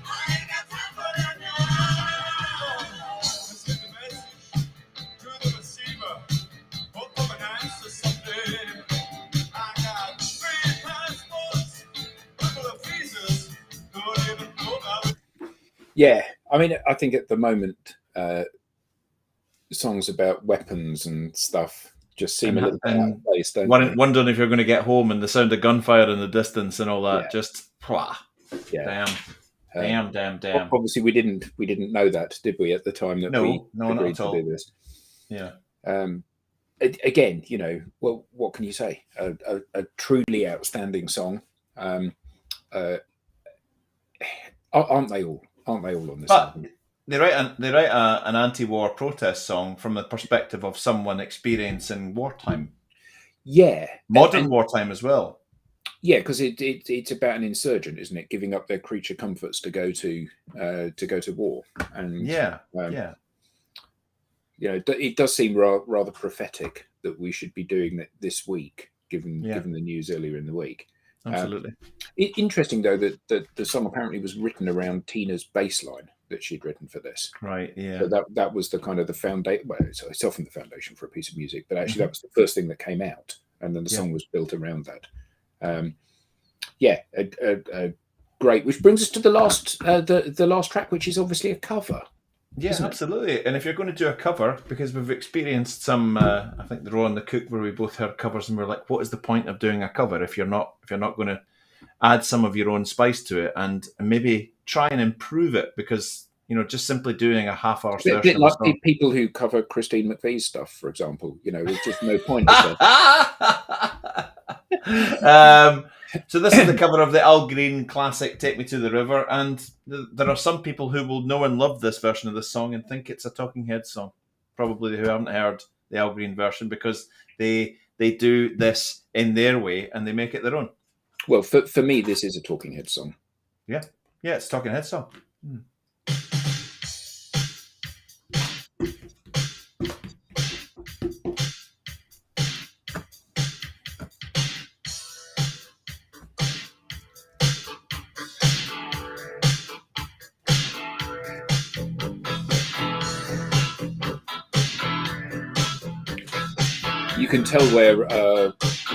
I ain't got time for that now. Let's get the message to the receiver, hope for an answer someday. I got 3 passports, couple of visas, don't even know about it. Yeah, I mean, I think at the moment, songs about weapons and stuff just seem a little bit out of place, don't they? Wondering if you're going to get home and the sound of gunfire in the distance and all that. Yeah. Just Yeah. damn. Obviously, we didn't know that, did we, at the time that we No, not agreed at to all. do this? Yeah. Again, well, what can you say? A truly outstanding song. Aren't they all? Aren't they all on this But album? they write an anti-war protest song from the perspective of someone experiencing wartime, Yeah, modern and- wartime as well. Yeah, because it's about an insurgent, isn't it? Giving up their creature comforts to go to war, and Yeah. it does seem rather prophetic that we should be doing that this week, given the news earlier in the week. Absolutely. Interesting though that the song apparently was written around Tina's bass line that she'd written for this. Right. Yeah. So that was the kind of the foundation. Well, it's often the foundation for a piece of music, but actually that was the first thing that came out, and then the song was built around that. Great. Which brings us to the last track, which is obviously a cover. Yeah, absolutely. And if you're going to do a cover, because we've experienced some, I think the Raw and the Cook, where we both heard covers, and we're like, what is the point of doing a cover if you're not going to add some of your own spice to it and maybe try and improve it? Because just simply doing a half-hour version, a bit like people who cover Christine McVie's stuff, for example. There's just no point. So this is the cover of the Al Green classic "Take Me to the River," and there are some people who will know and love this version of the song and think it's a Talking Heads song, probably who haven't heard the Al Green version, because they do this in their way and they make it their own. Well, for me, this is a Talking Heads song. Yeah, it's a Talking Heads song. You can tell where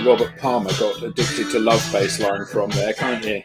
Robert Palmer got Addicted to Love bass line from there, can't you?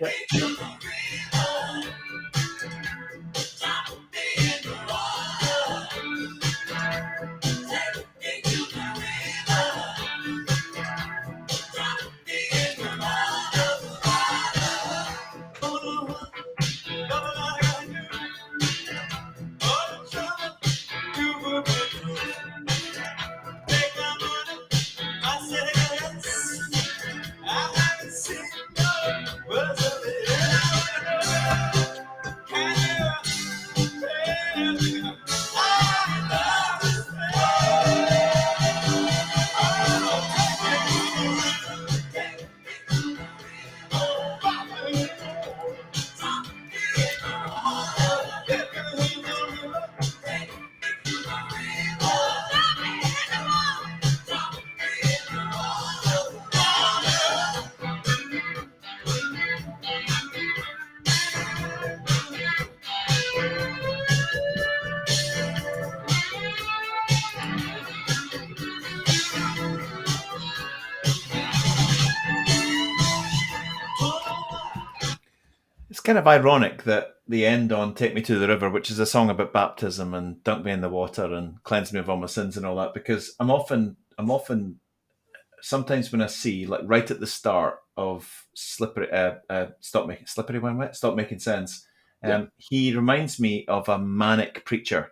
kind of ironic that they end on "Take Me to the River," which is a song about baptism and dunk me in the water and cleanse me of all my sins and all that. Because I'm often sometimes when I see, like, right at the start of Slippery, Stop Making Slippery When Wet, Stop Making Sense, he reminds me of a manic preacher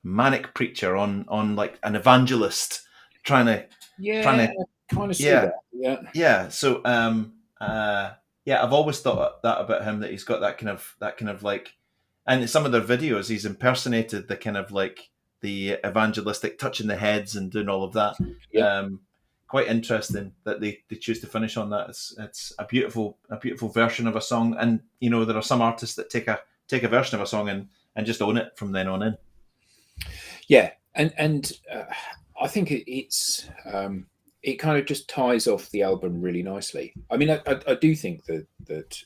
on like an evangelist trying to kind of see that. yeah. So I've always thought that about him, that he's got that kind of like, and in some of their videos he's impersonated the kind of like the evangelistic touching the heads and doing all of that. Quite interesting that they choose to finish on that. It's a beautiful version of a song, and you know, there are some artists that take a version of a song and just own it from then on in. Yeah, and I think it's it kind of just ties off the album really nicely. I mean, I do think that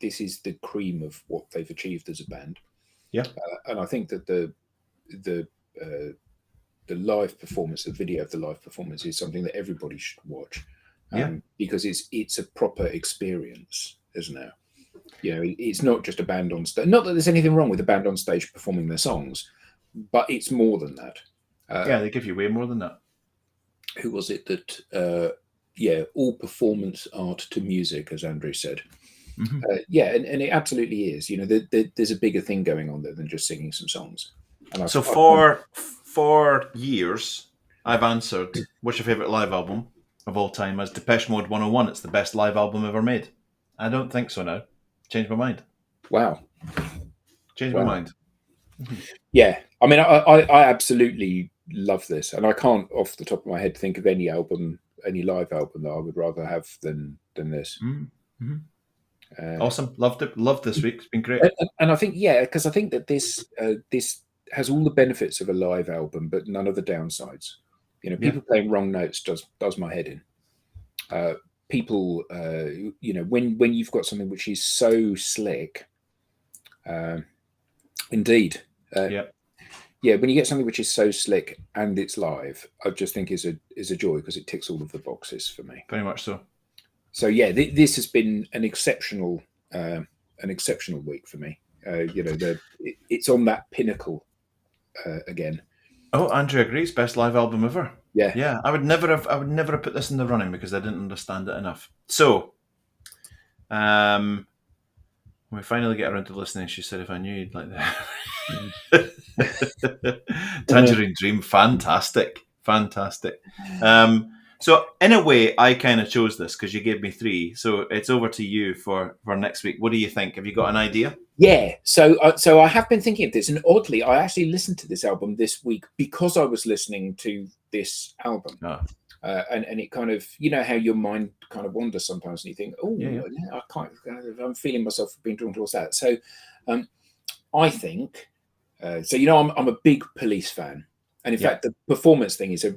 this is the cream of what they've achieved as a band. Yeah, and I think that the live performance, the video of the live performance, is something that everybody should watch. Because it's a proper experience, isn't it? You know, it's not just a band on stage. Not that there's anything wrong with a band on stage performing their songs, but it's more than that. They give you way more than that. Who was it that? All performance art to music, as Andrew said. Mm-hmm. And it absolutely is. You know, there's a bigger thing going on there than just singing some songs. And so for years, I've answered, what's your favourite live album of all time, as Depeche Mode 101. It's the best live album ever made. I don't think so now. Changed my mind. Wow. Changed my mind. Yeah. I mean, I absolutely love this. And I can't, off the top of my head, think of any live album that I would rather have than this. Mm-hmm. Awesome. Loved it. Loved this week. It's been great. And I think, because I think that this has all the benefits of a live album, but none of the downsides. You know, people playing wrong notes does my head in. People, you know, when you've got something which is so slick, indeed. When you get something which is so slick and it's live, I just think is a joy, because it ticks all of the boxes for me. Very much so. So this has been an exceptional week for me. You know, it's on that pinnacle again. Oh, Andrew agrees. Best live album ever. Yeah. I would never have put this in the running because I didn't understand it enough. So, when we finally get around to listening, she said, "If I knew you'd like that." Tangerine Dream, fantastic. So in a way, I kind of chose this because you gave me 3. So it's over to you for next week. What do you think? Have you got an idea? Yeah. So I have been thinking of this, and oddly, I actually listened to this album this week because I was listening to this album. And it kind of, you know, how your mind kind of wanders sometimes, and you think, I can't. I'm feeling myself being drawn towards that. So I think. So you know, I'm a big Police fan. And in fact, the performance thing is a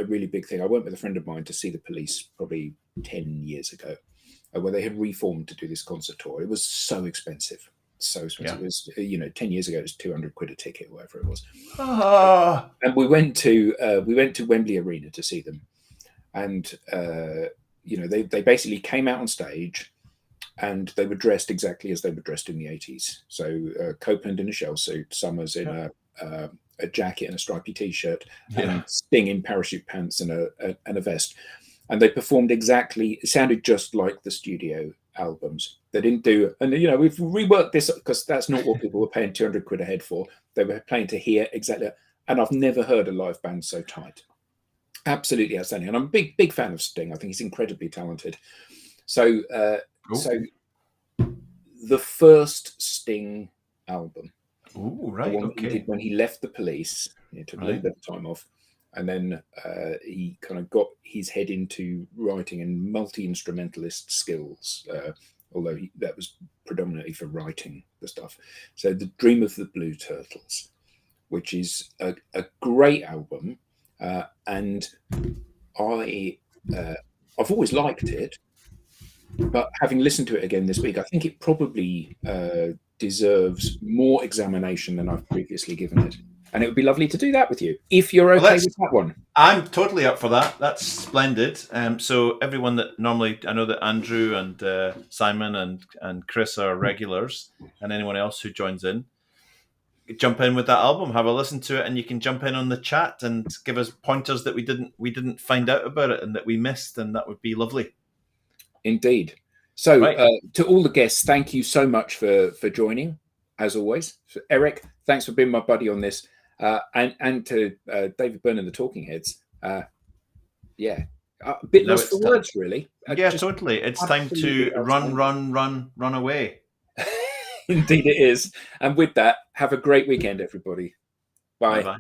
really big thing. I went with a friend of mine to see the Police probably 10 years ago, where they had reformed to do this concert tour. It was so expensive. It was, you know, 10 years ago, it was 200 quid a ticket, or whatever it was. And we went to Wembley Arena to see them. And, you know, they basically came out on stage and they were dressed exactly as they were dressed in the 80s. So Copeland in a shell suit, Summers in a jacket and a stripy T-shirt, and Sting in parachute pants and a vest. And they performed exactly, it sounded just like the studio albums. They didn't do, and you know, we've reworked this because that's not what people were paying 200 quid a head for. They were playing to hear exactly, and I've never heard a live band so tight. Absolutely outstanding. And I'm a big fan of Sting. I think he's incredibly talented. So, so the first Sting album, okay. He did when he left the Police, he took a little bit of time off, and then he kind of got his head into writing and multi-instrumentalist skills, although that was predominantly for writing the stuff. So The Dream of the Blue Turtles, which is a great album, and I've always liked it, but having listened to it again this week, I think it probably deserves more examination than I've previously given it. And it would be lovely to do that with you if you're okay let's- with that one. I'm totally up for that. That's splendid. So everyone that normally, I know that Andrew and Simon and Chris are regulars, and anyone else who joins in, jump in with that album, have a listen to it, and you can jump in on the chat and give us pointers that we didn't find out about it and that we missed, and that would be lovely. Indeed. So Right. to all the guests, thank you so much for joining, as always. So, Eric, thanks for being my buddy on this. And to David Byrne and the Talking Heads. A bit Now lost it's for time. words, really. Yeah, totally. It's time absolutely to run away. Indeed it is. And with that, have a great weekend, everybody. Bye. Bye-bye.